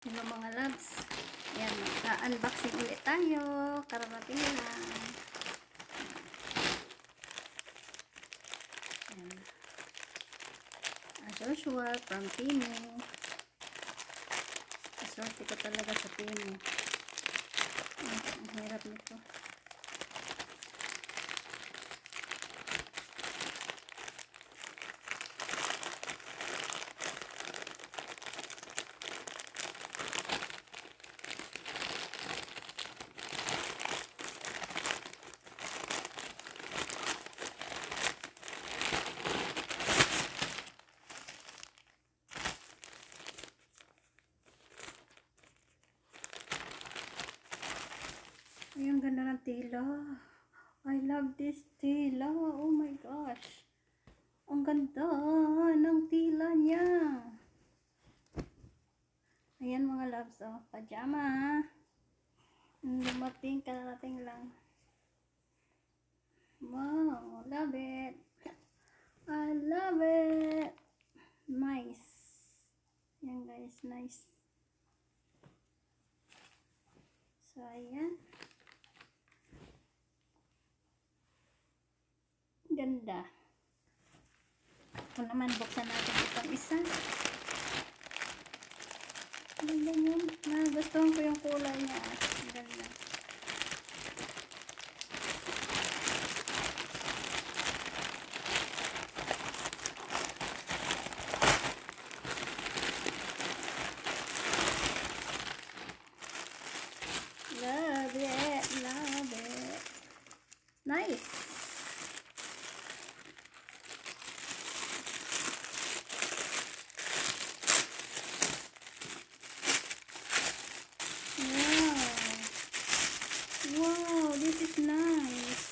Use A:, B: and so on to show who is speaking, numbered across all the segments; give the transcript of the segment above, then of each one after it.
A: Hello mga loves. Ayan, mag-unboxing ulit tayo. Kararating lang. Ayan. As usual, from Temu. Aswerte ko talaga sa Temu. Ang hirap nito. Ay, ang ganda ng tila. I love this tila. Oh my gosh. Ang ganda ng tila niya. Ayan mga loves, oh. Pajama. Dumating, kararating lang. Wow, love it. I love it. Nice. Ayan guys, nice. So, ayan. Ganda. Ito naman, buksan natin itong isa. Ganda yun. Gustuhan ko yung kulay niya. Ganda. Love it. Love it. Nice. Wow, this is nice.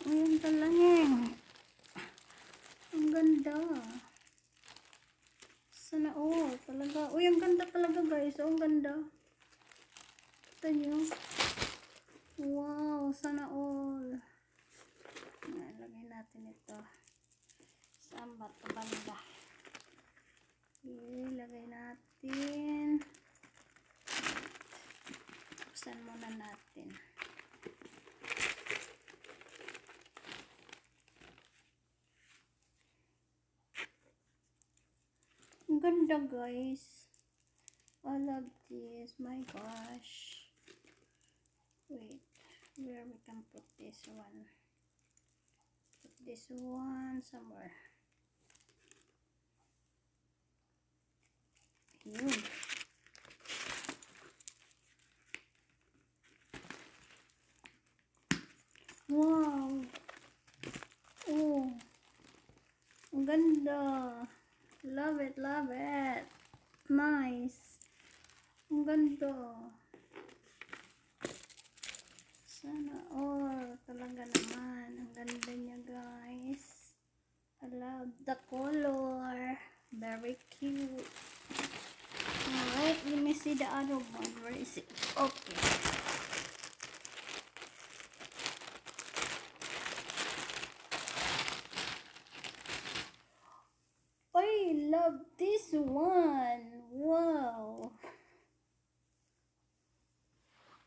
A: Ayan talangin. Ang ganda. Sana all. Talaga. Uy, ang ganda talaga guys. Oh, ang ganda. Ito nyo. Wow, sana all. Lagay natin ito. Saan ba ito banda? Ilagay natin. Buksan muna natin. Ang ganda guys. I love this. My gosh. Wait. Where we can put this one? Put this one somewhere. Yun. Wow. Oh. Ang ganda. Love it, love it. Nice. Ang ganda. Sana all. Talaga naman. Ang ganda niya guys. I love the color. Very cute. Alright, let me see the other one. Where is it? Okay. I love this one. Wow.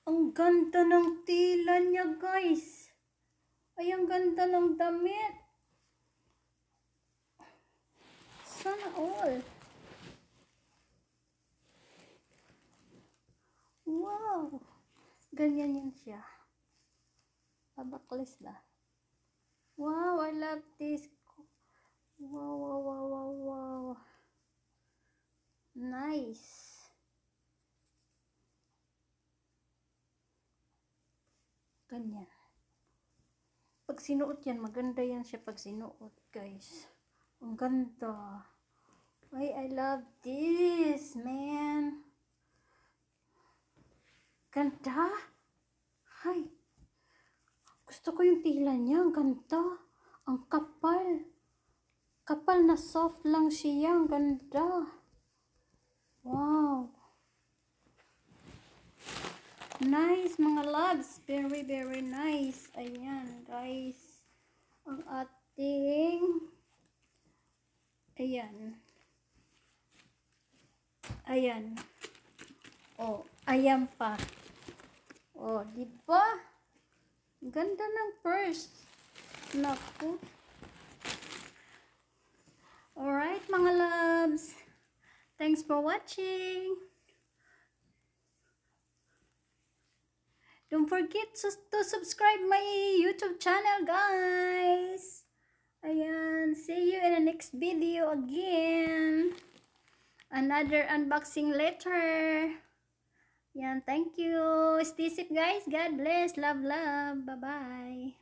A: Ang ganda ng tila niya guys. Ay, ang ganda ng damit. Sana all. Wow. Ganyan yan siya. Pabaklis na. Wow, I love this. Wow, wow, wow, wow, wow. Nice. Ganyan. Pag sinuot yan, maganda yan siya pag sinuot, guys. Ang ganda. Ay, I love this, man. Ganda. Ay. Gusto ko yung tila niya. Ang ganda. Ang kapal. Kapal na soft lang siya. Ang ganda. Wow. Nice mga loves. Very, very nice. Ayan, guys. Ang ating ayan. Ayan. Oh, ayan pa. Oh, di ba? Ganda ng purse. Naku. Alright, mga loves. Thanks for watching. Don't forget to subscribe my YouTube channel, guys. Ayan. See you in the next video again. Another unboxing later. Yan. Thank you. Stay safe, guys. God bless. Love, love. Bye-bye.